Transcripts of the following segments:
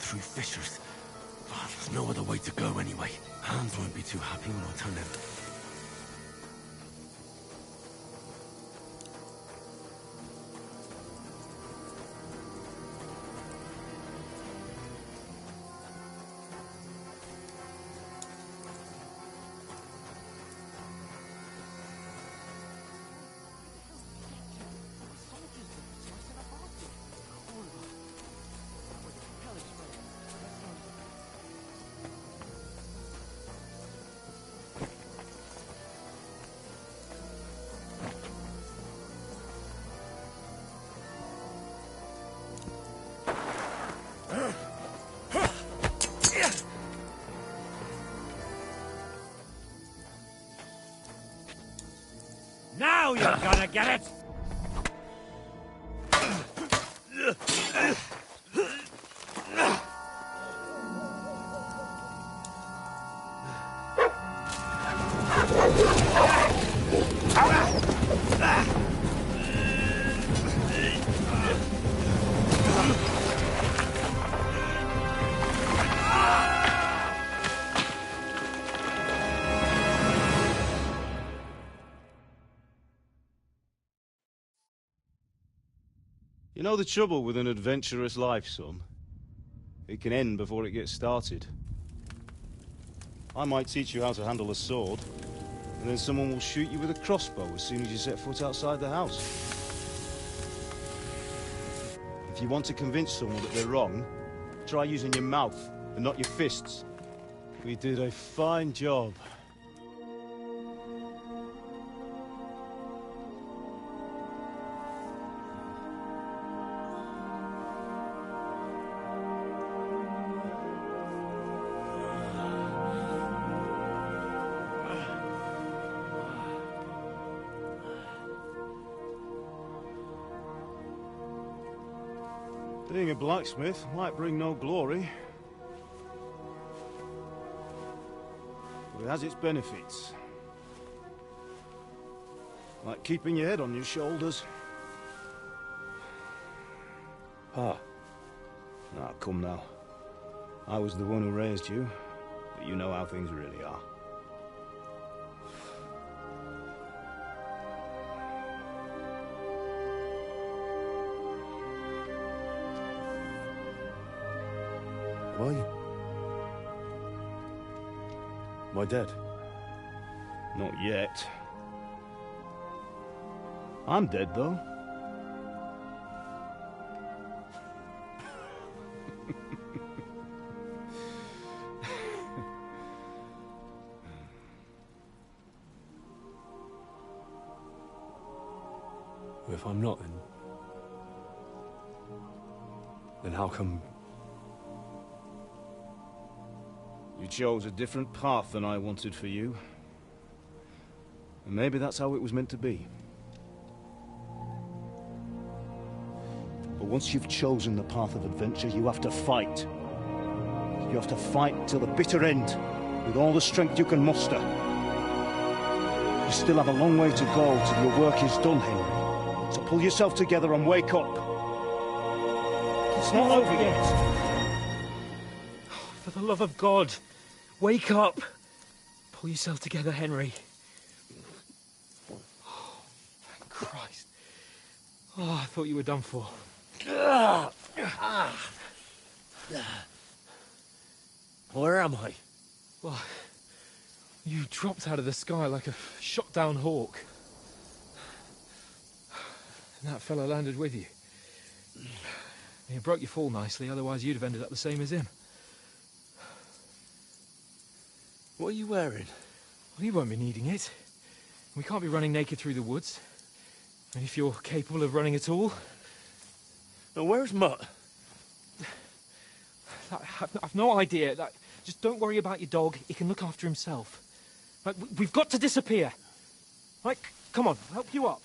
through fissures. Oh, there's no other way to go anyway. Hans won't be too happy when I tell him. Now you're gonna get it! You know the trouble with an adventurous life, son? It can end before it gets started. I might teach you how to handle a sword, and then someone will shoot you with a crossbow as soon as you set foot outside the house. If you want to convince someone that they're wrong, try using your mouth and not your fists. We did a fine job. Being a blacksmith might bring no glory, but it has its benefits. Like keeping your head on your shoulders. Pa. Now, come now. I was the one who raised you, but you know how things really are. Why? Am I dead? Not yet. I'm dead, though. If I'm not, then how come... You chose a different path than I wanted for you. And maybe that's how it was meant to be. But once you've chosen the path of adventure, you have to fight. You have to fight till the bitter end, with all the strength you can muster. You still have a long way to go till your work is done, Henry. So pull yourself together and wake up. It's not over yet. For the love of God, wake up! Pull yourself together, Henry. Oh, thank Christ. Oh, I thought you were done for. Where am I? Well, you dropped out of the sky like a shot-down hawk. And that fella landed with you. You broke your fall nicely, otherwise you'd have ended up the same as him. What are you wearing? Well, you won't be needing it. We can't be running naked through the woods. And if you're capable of running at all... Now, where's Mutt? I've no idea. Just don't worry about your dog. He can look after himself. We've got to disappear. Right, come on, I'll help you up.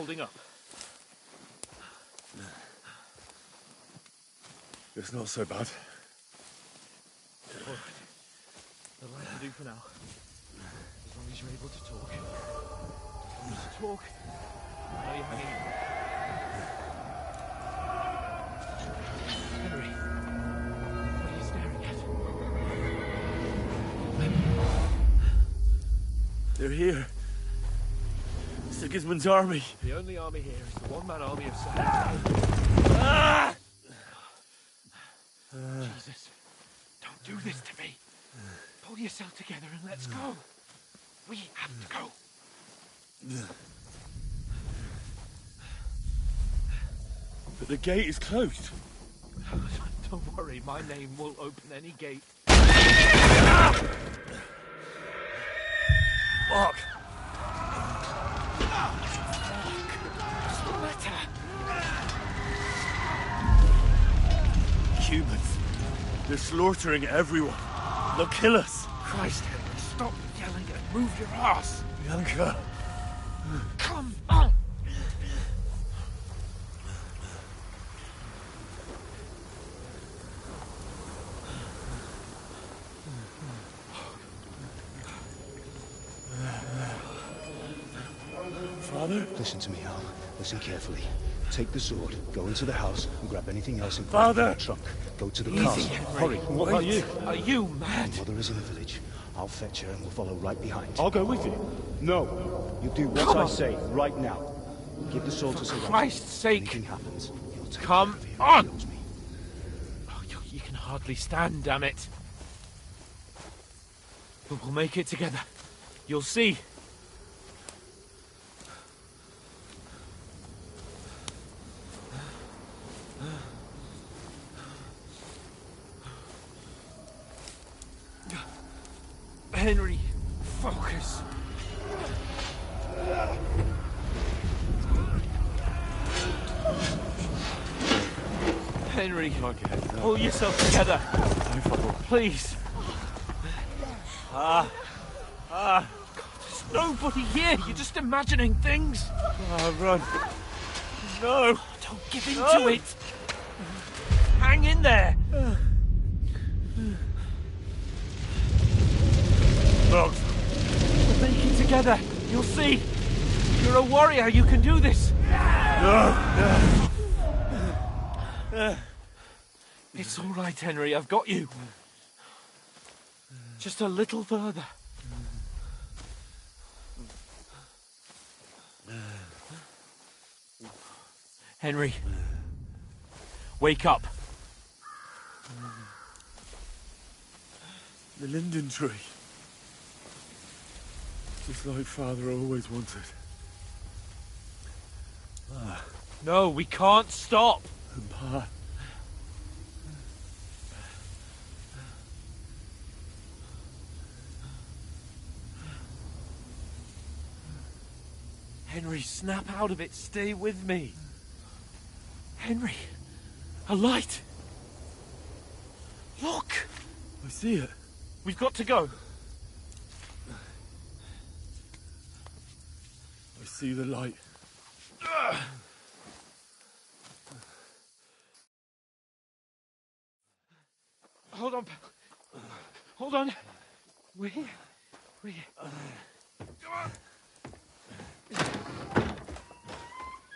holding up? It's not so bad. All right. That'll have to do for now. As long as you're able to talk. As long as you talk, I know you're hanging in. Henry, what are you staring at? They're here. Sigismund's army. The only army here is the one-man army of Saturn. Jesus, don't do this to me. Pull yourself together and let's go. We have to go. But the gate is closed. Don't worry, my name will open any gate. Fuck. What's the matter? Humans. They're slaughtering everyone. They'll kill us. Christ, Henry, stop yelling and move your ass. Bianca. Come on. Father? Listen to me, Hal. Listen carefully. Take the sword, go into the house, and grab anything else in Father! the trunk. Go to the Easy, castle. Henry. Hurry. What about you? Are you mad? Mother is in the village. I'll fetch her and we'll follow right behind. I'll go with you. No. You do what Come I on. say right now. Give the sword to Sir Roger. Christ's sake. Anything happens, he'll take Come care of you. on. He knows me. Oh, you can hardly stand, damn it. But we'll make it together. You'll see. Henry, focus. Henry, pull yourself together. Please. God, there's nobody here. You're just imagining things. Run. No. Don't give in to it. Hang in there. Look. We'll make it together. You'll see. You're a warrior. You can do this. No. It's all right, Henry. I've got you. Just a little further. Henry, wake up. The linden tree. Just like Father always wanted. No, we can't stop. And Pa. Henry, snap out of it. Stay with me. Henry, a light. Look. I see it. We've got to go. I see the light. Hold on, pal. Hold on. We're here. We're here.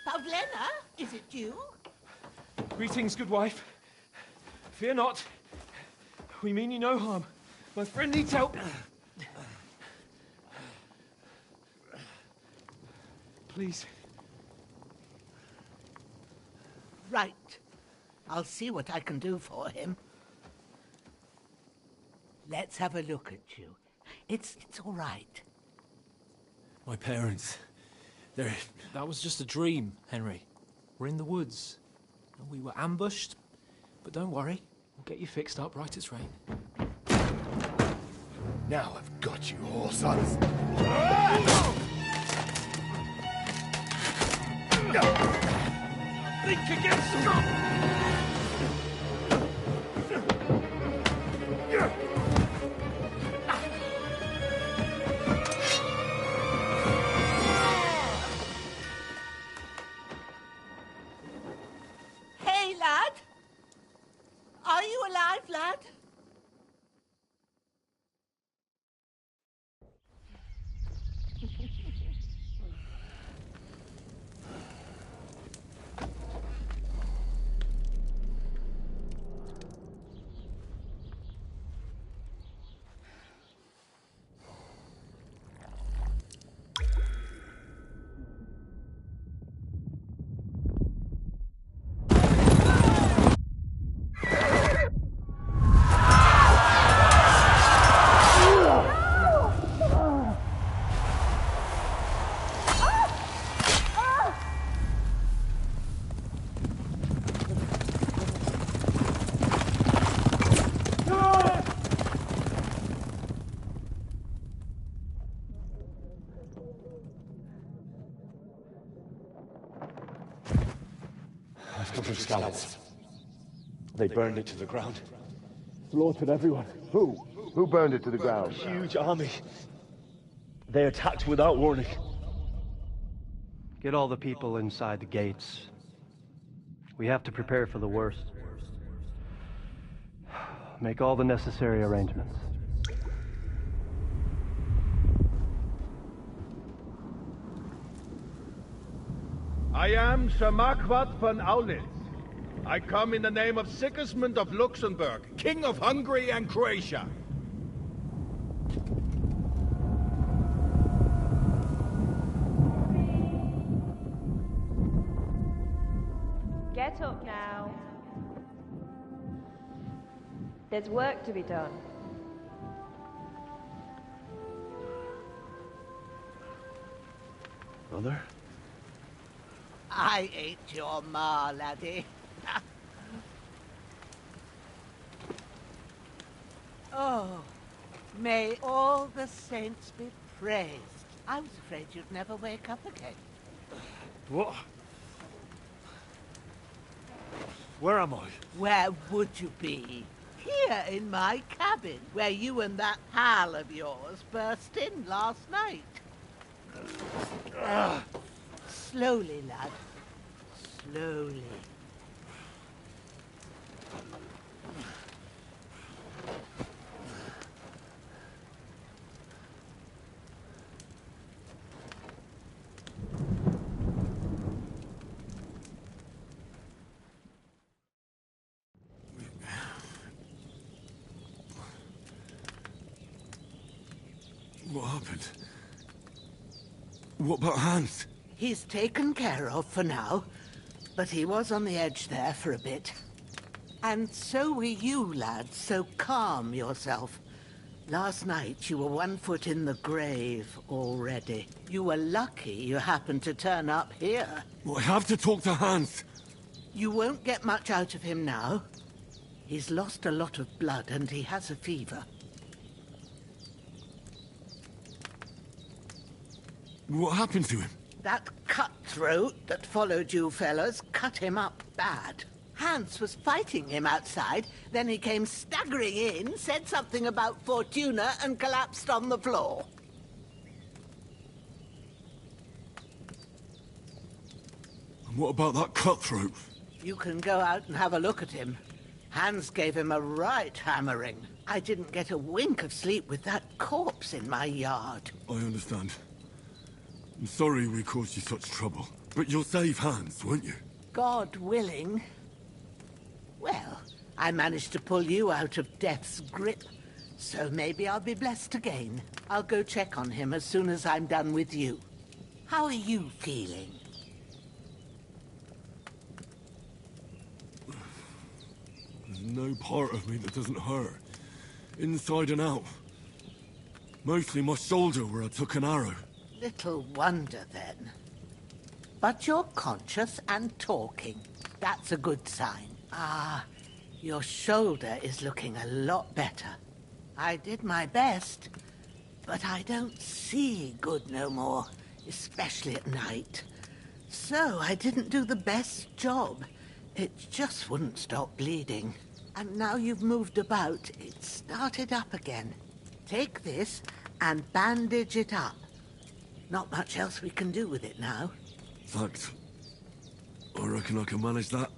Pavlena, is it you? Greetings, good wife. Fear not. We mean you no harm. My friend needs help. Please. Right. I'll see what I can do for him. Let's have a look at you. It's all right. My parents. They're... That was just a dream, Henry. We're in the woods. We were ambushed, but don't worry. We'll get you fixed up right as rain. Now I've got you, whore sons. Think again, Scott! lad? I've come from Skalitz. They burned it to the ground. Slaughtered everyone. Who? Who burned it to the ground? Huge army. They attacked without warning. Get all the people inside the gates. We have to prepare for the worst. Make all the necessary arrangements. I am Sir Marquardt von Aulitz. I come in the name of Sigismund of Luxembourg, King of Hungary and Croatia. Get up now. There's work to be done. Mother? I ain't your ma, laddie. Oh, may all the saints be praised. I was afraid you'd never wake up again. What? Where am I? Where would you be? Here in my cabin, where you and that pal of yours burst in last night. Slowly, lad. Slowly. What happened? What about Hans? He's taken care of for now, but he was on the edge there for a bit. And so were you, lad, so calm yourself. Last night you were 1 foot in the grave already. You were lucky you happened to turn up here. Well, I have to talk to Hans. You won't get much out of him now. He's lost a lot of blood and he has a fever. What happened to him? That cutthroat that followed you fellas cut him up bad. Hans was fighting him outside, then he came staggering in, said something about Fortuna, and collapsed on the floor. And what about that cutthroat? You can go out and have a look at him. Hans gave him a right hammering. I didn't get a wink of sleep with that corpse in my yard. I understand. I'm sorry we caused you such trouble. But you'll save Hans, won't you? God willing. Well, I managed to pull you out of death's grip, so maybe I'll be blessed again. I'll go check on him as soon as I'm done with you. How are you feeling? There's no part of me that doesn't hurt. Inside and out. Mostly my shoulder where I took an arrow. Little wonder, then. But you're conscious and talking. That's a good sign. Ah, your shoulder is looking a lot better. I did my best, but I don't see good no more, especially at night. So I didn't do the best job. It just wouldn't stop bleeding. And now you've moved about, it started up again. Take this and bandage it up. Not much else we can do with it now. Thanks. I reckon I can manage that.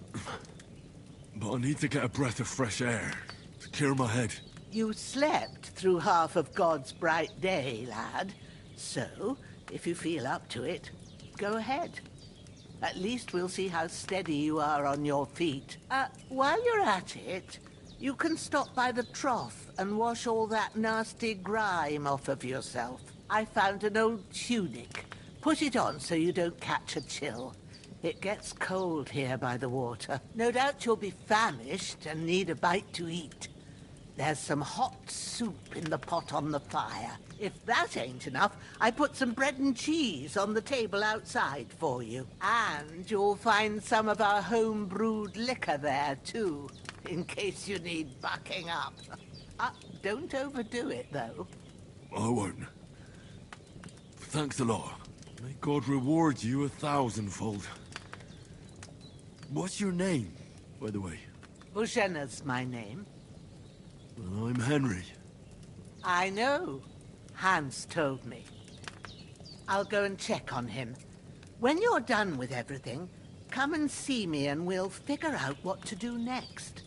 But I need to get a breath of fresh air to clear my head. You slept through half of God's bright day, lad. So, if you feel up to it, go ahead. At least we'll see how steady you are on your feet. While you're at it, you can stop by the trough and wash all that nasty grime off of yourself. I found an old tunic. Put it on so you don't catch a chill. It gets cold here by the water. No doubt you'll be famished and need a bite to eat. There's some hot soup in the pot on the fire. If that ain't enough, I put some bread and cheese on the table outside for you. And you'll find some of our home-brewed liquor there, too, in case you need bucking up. Don't overdo it, though. I won't. Thanks a lot. May God reward you 1,000-fold. What's your name, by the way? Bushenna's my name. Well, I'm Henry. I know. Hans told me. I'll go and check on him. When you're done with everything, come and see me and we'll figure out what to do next.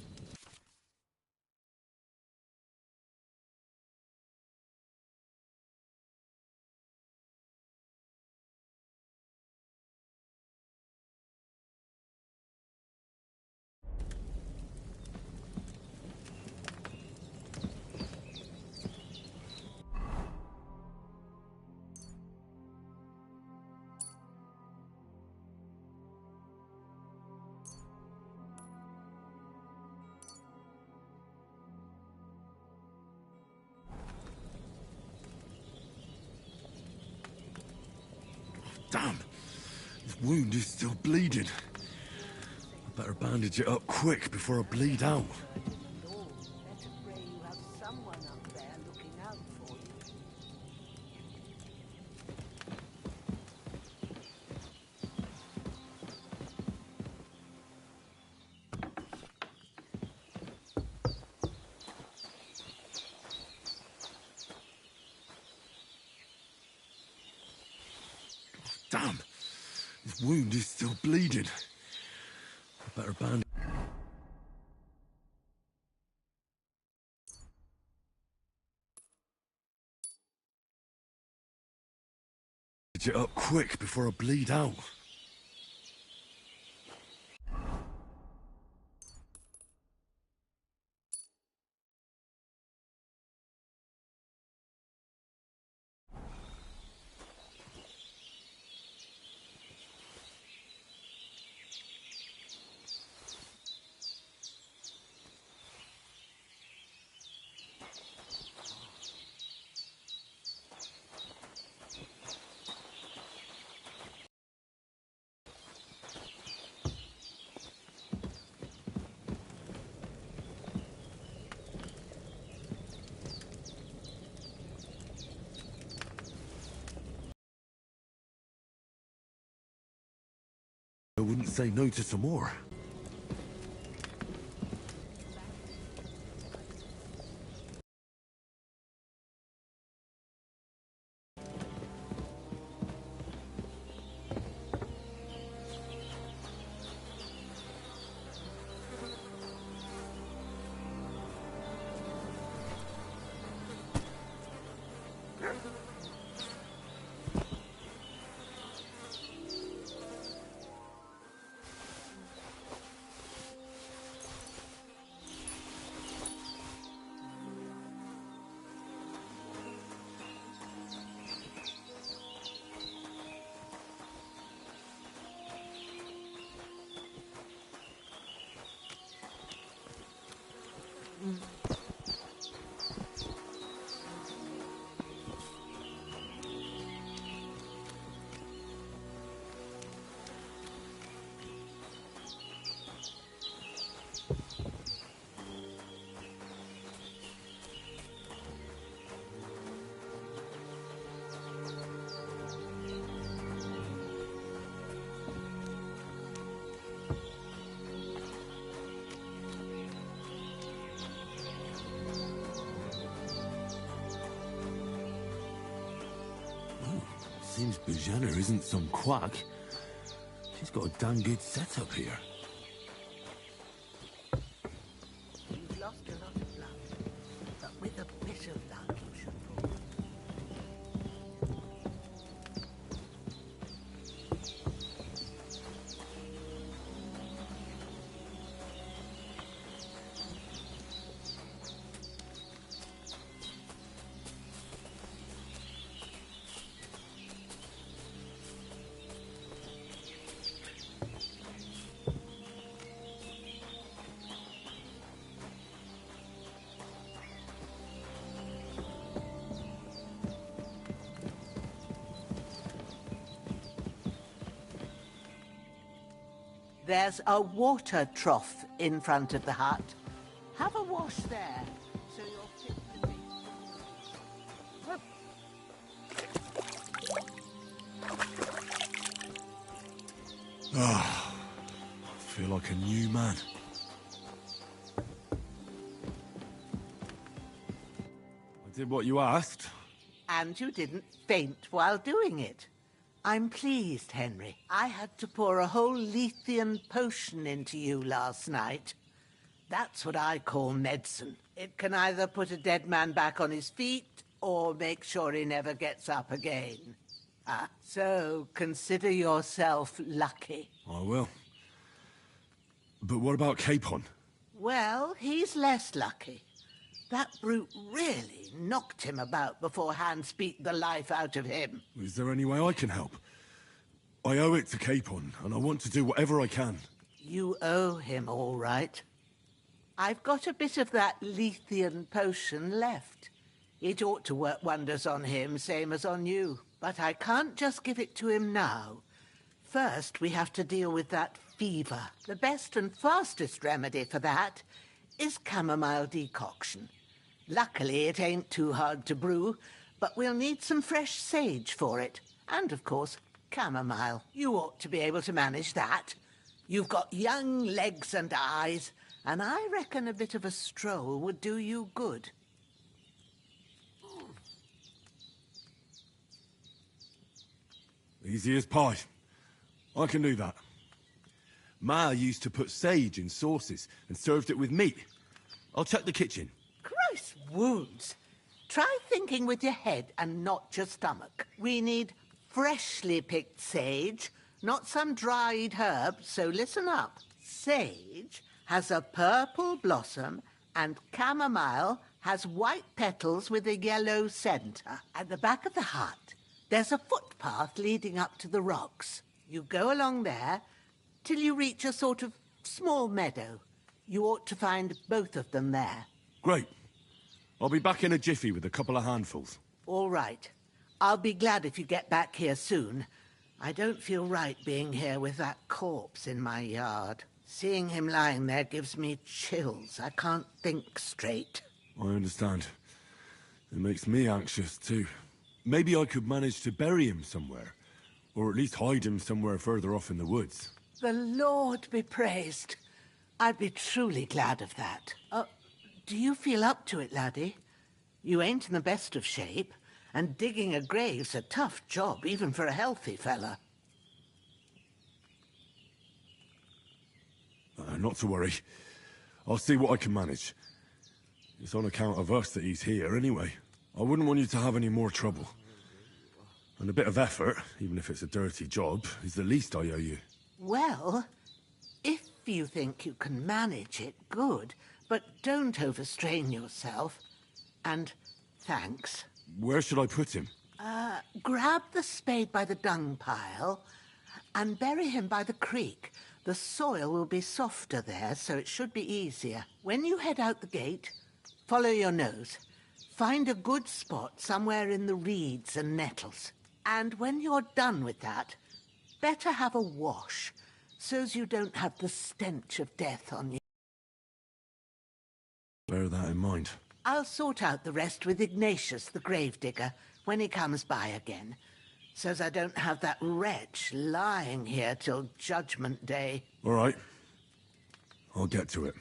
Damn! This wound is still bleeding. I better bandage it up quick before I bleed out. Lord, better pray you have someone up there looking out for you. Damn! This wound is still bleeding. I better bandage it up quick before I bleed out. I wouldn't say no to some more. Seems Bujana isn't some quack. She's got a damn good setup here. You've lost a lot of blood. There's a water trough in front of the hut. Have a wash there, so you're fit to be. Ah, I feel like a new man. I did what you asked. And you didn't faint while doing it. I'm pleased, Henry. I had to pour a whole Lethean potion into you last night. That's what I call medicine. It can either put a dead man back on his feet or make sure he never gets up again. So consider yourself lucky. I will. But what about Capon? Well, he's less lucky. That brute really knocked him about before Hans beat the life out of him. Is there any way I can help? I owe it to Capon, and I want to do whatever I can. You owe him, all right. I've got a bit of that Lethean potion left. It ought to work wonders on him, same as on you. But I can't just give it to him now. First, we have to deal with that fever. The best and fastest remedy for that is chamomile decoction. Luckily, it ain't too hard to brew, but we'll need some fresh sage for it. And, of course, chamomile. You ought to be able to manage that. You've got young legs and eyes, and I reckon a bit of a stroll would do you good. Easy as pie. I can do that. Ma used to put sage in sauces and served it with meat. I'll check the kitchen. Christ wounds! Try thinking with your head and not your stomach. We need freshly picked sage, not some dried herb, so listen up. Sage has a purple blossom and chamomile has white petals with a yellow centre. At the back of the hut, there's a footpath leading up to the rocks. You go along there till you reach a sort of small meadow. You ought to find both of them there. Great. I'll be back in a jiffy with a couple of handfuls. All right. I'll be glad if you get back here soon. I don't feel right being here with that corpse in my yard. Seeing him lying there gives me chills. I can't think straight. I understand. It makes me anxious, too. Maybe I could manage to bury him somewhere. Or at least hide him somewhere further off in the woods. The Lord be praised. I'd be truly glad of that. Do you feel up to it, laddie? You ain't in the best of shape, and digging a grave's a tough job, even for a healthy fella. Not to worry. I'll see what I can manage. It's on account of us that he's here, anyway. I wouldn't want you to have any more trouble. And a bit of effort, even if it's a dirty job, is the least I owe you. Well, if you think you can manage it, good. But don't overstrain yourself. And thanks. Where should I put him? Grab the spade by the dung pile and bury him by the creek. The soil will be softer there, so it should be easier. When you head out the gate, follow your nose. Find a good spot somewhere in the reeds and nettles. And when you're done with that, better have a wash, so's you don't have the stench of death on you. Bear that in mind. I'll sort out the rest with Ignatius, the gravedigger, when he comes by again, so's I don't have that wretch lying here till Judgment Day. All right. I'll get to it.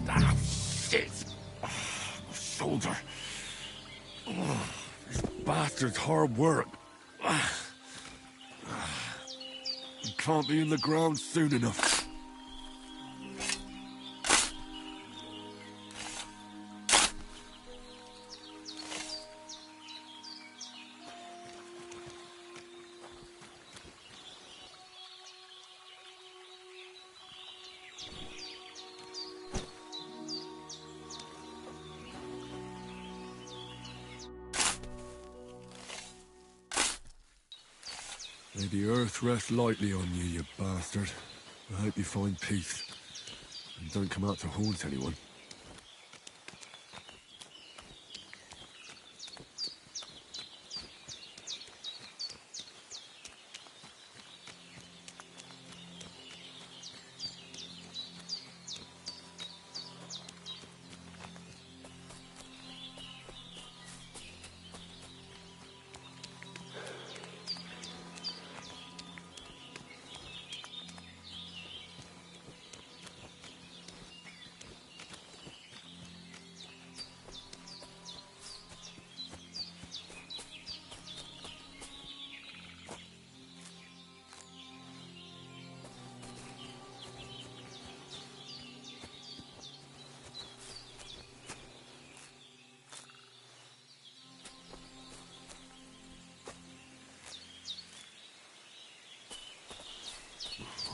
Ah, shit! Oh, my shoulder. Oh, this bastard's hard work. Can't be in the ground soon enough. May the earth rest lightly on you, you bastard. I hope you find peace. And don't come out to haunt anyone.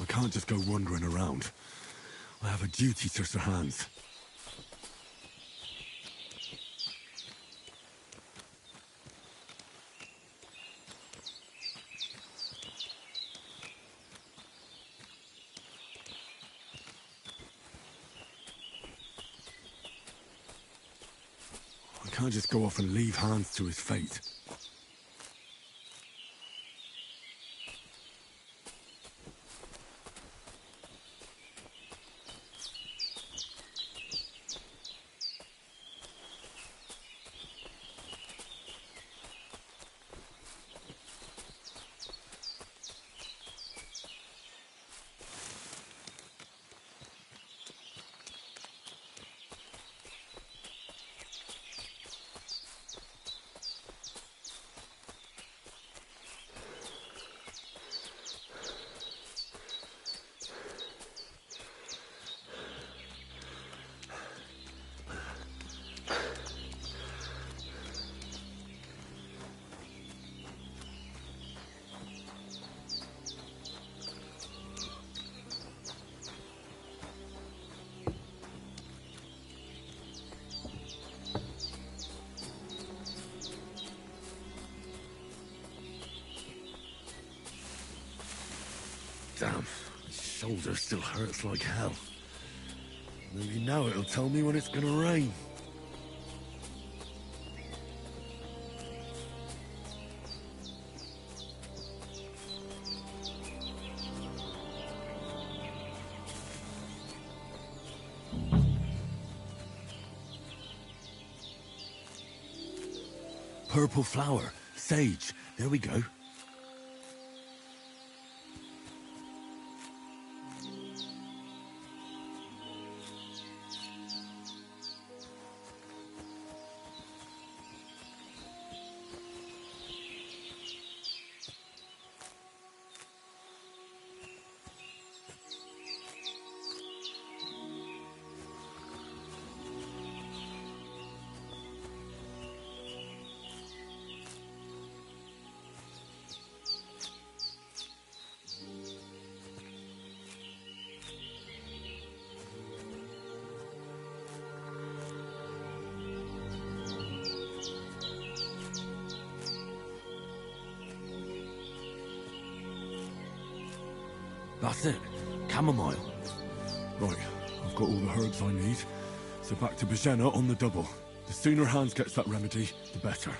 I can't just go wandering around. I have a duty to Sir Hans. I can't just go off and leave Hans to his fate. Damn, my shoulder still hurts like hell. Maybe now it'll tell me when it's gonna rain. Purple flower, sage, there we go. That's it. Chamomile. Right, I've got all the herbs I need. So back to Bajena on the double. The sooner Hans gets that remedy, the better.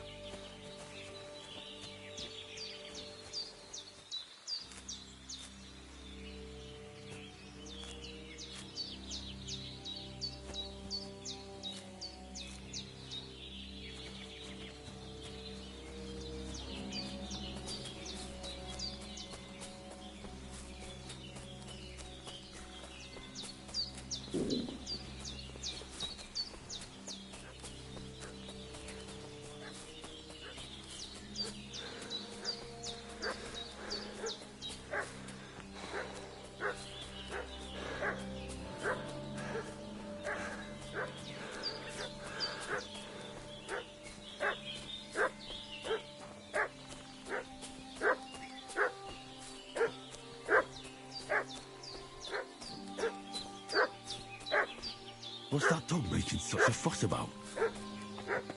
What's that dog making such a fuss about?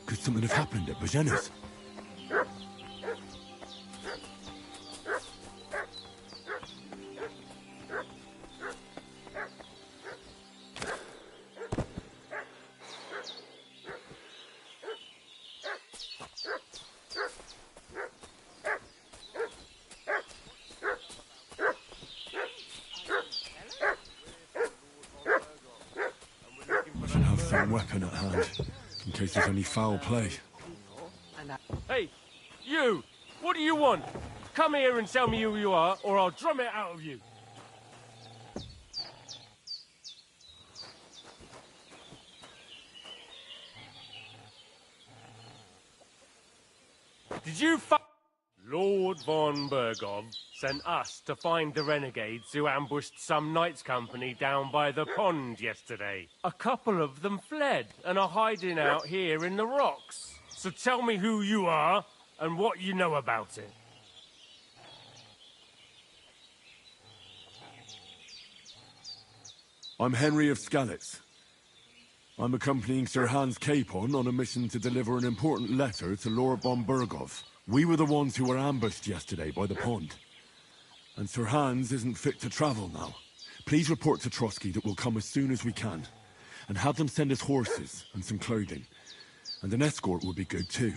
Could something have happened at Bajena's? Weapon at hand, in case there's any foul play. Hey, you! What do you want? Come here and tell me who you are, or I'll drum it out of you. Did you Lord von Bergov sent us to find the renegades who ambushed some knights' company down by the pond yesterday. A couple of them fled and are hiding out here in the rocks. So tell me who you are and what you know about it. I'm Henry of Skalitz. I'm accompanying Sir Hans Capon on a mission to deliver an important letter to Lord von Bergov. We were the ones who were ambushed yesterday by the pond. And Sir Hans isn't fit to travel now. Please report to Trotsky that we'll come as soon as we can. And have them send us horses and some clothing. And an escort would be good too.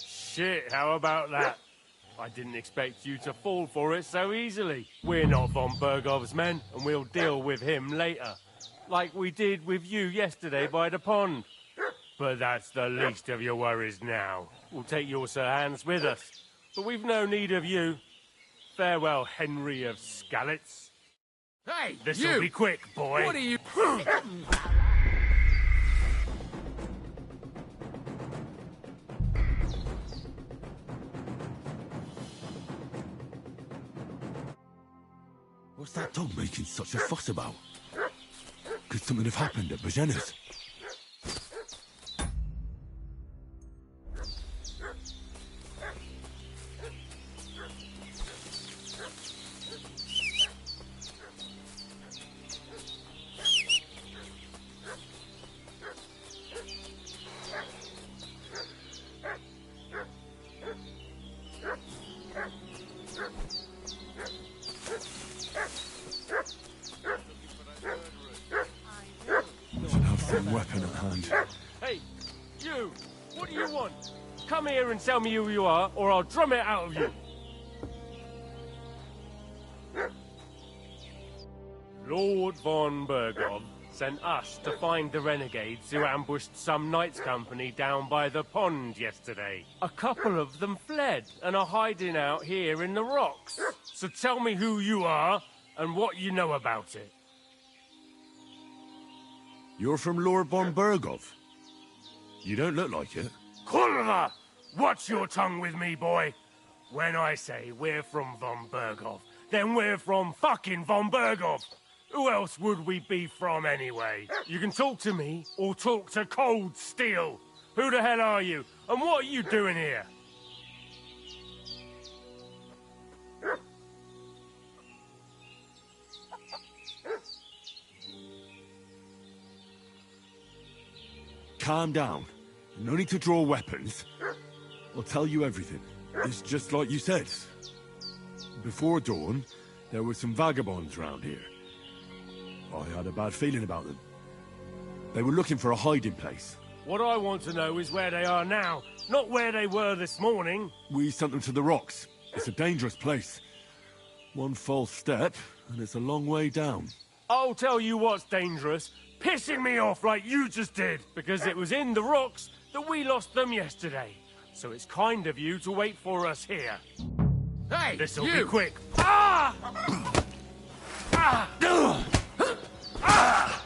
Shit, how about that? I didn't expect you to fall for it so easily. We're not von Bergov's men, and we'll deal with him later. Like we did with you yesterday by the pond. But that's the least of your worries now. We'll take your Sir Hans with us. But we've no need of you. Farewell, Henry of Skalitz. Hey, This'll be quick, boy. What are you... What's that dog making such a fuss about? Could something have happened at Bajena's? Weapon at hand. Hey, you! What do you want? Come here and tell me who you are, or I'll drum it out of you. Lord von Bergov sent us to find the renegades who ambushed some knights' company down by the pond yesterday. A couple of them fled and are hiding out here in the rocks. So tell me who you are and what you know about it. You're from Lord von Bergov? You don't look like it. Kurva! Watch your tongue with me, boy. When I say we're from von Bergov, then we're from fucking von Bergov. Who else would we be from anyway? You can talk to me or talk to cold steel. Who the hell are you? And what are you doing here? Calm down. No need to draw weapons. I'll tell you everything. It's just like you said. Before dawn, there were some vagabonds round here. I had a bad feeling about them. They were looking for a hiding place. What I want to know is where they are now, not where they were this morning. We sent them to the rocks. It's a dangerous place. One false step, and it's a long way down. I'll tell you what's dangerous. Pissing me off like you just did, because it was in the rocks that we lost them yesterday. So it's kind of you to wait for us here. Hey, This'll be quick. Ah! Ah! Ah!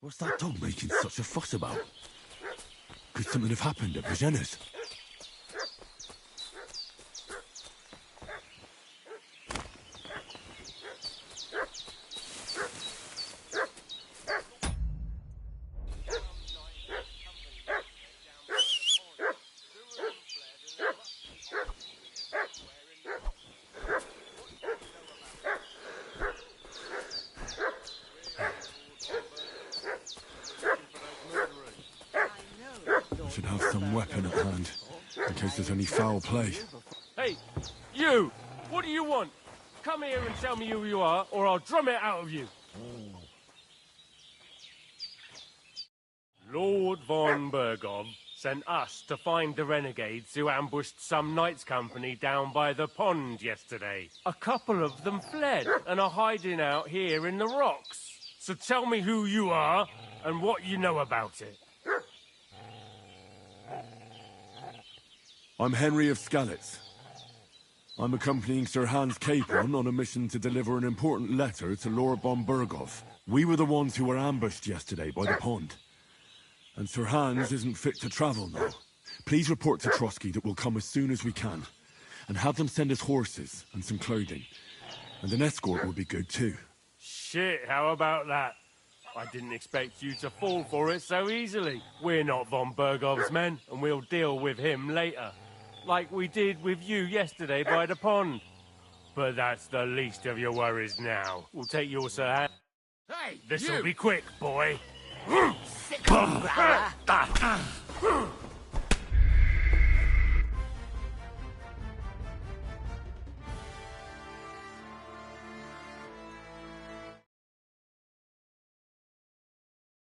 What's that dog making such a fuss about? Could something have happened at Bajena's? have some weapon at hand, in case there's any foul play. Hey, you! What do you want? Come here and tell me who you are, or I'll drum it out of you. Lord von Bergov sent us to find the renegades who ambushed some knights' company down by the pond yesterday. A couple of them fled and are hiding out here in the rocks. So tell me who you are and what you know about it. I'm Henry of Skalitz. I'm accompanying Sir Hans Capron on a mission to deliver an important letter to Lord von Bergov. We were the ones who were ambushed yesterday by the pond. And Sir Hans isn't fit to travel now. Please report to Trotsky that we'll come as soon as we can. And have them send us horses and some clothing. And an escort will be good too. Shit, how about that? I didn't expect you to fall for it so easily. We're not von Bergov's men, and we'll deal with him later. Like we did with you yesterday by the pond. But that's the least of your worries now. We'll take your Sir Hans. Hey, This'll be quick, boy. Sit down, Growler.